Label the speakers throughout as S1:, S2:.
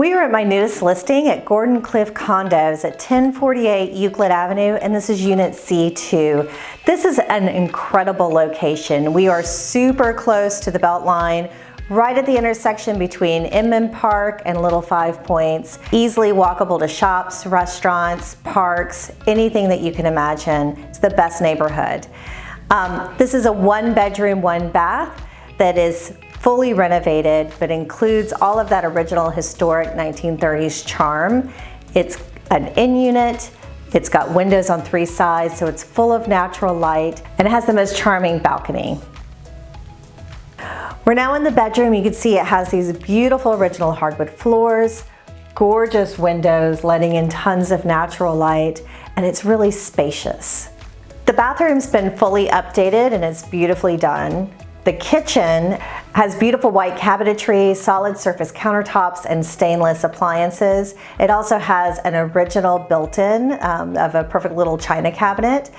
S1: We are at my newest listing at Gordon Cliff Condos at 1048 Euclid Avenue, and this is Unit C2. This is an incredible location. We are super close to the Beltline, right at the intersection between Inman Park and Little 5 Points. Easily walkable to shops, restaurants, parks, anything that you can imagine. It's the best neighborhood. This is a 1-bedroom, 1-bath that is fully renovated, but includes all of that original historic 1930s charm. It's an in-unit, it's got windows on 3 sides, so it's full of natural light, and it has the most charming balcony. We're now in the bedroom. You can see it has these beautiful original hardwood floors, gorgeous windows letting in tons of natural light, and it's really spacious. The bathroom's been fully updated and it's beautifully done. The kitchen has beautiful white cabinetry, solid surface countertops, and stainless appliances. It also has an original built-in of a perfect little china cabinet,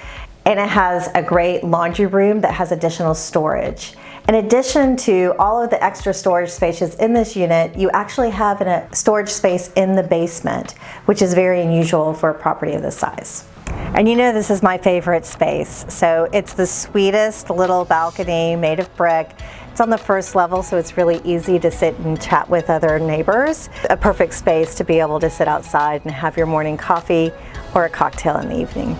S1: and it has a great laundry room that has additional storage. In addition to all of the extra storage spaces in this unit, you actually have a storage space in the basement, which is very unusual for a property of this size. And you know this is my favorite space. So it's the sweetest little balcony made of brick. It's on the first level, so it's really easy to sit and chat with other neighbors. A perfect space to be able to sit outside and have your morning coffee or a cocktail in the evening.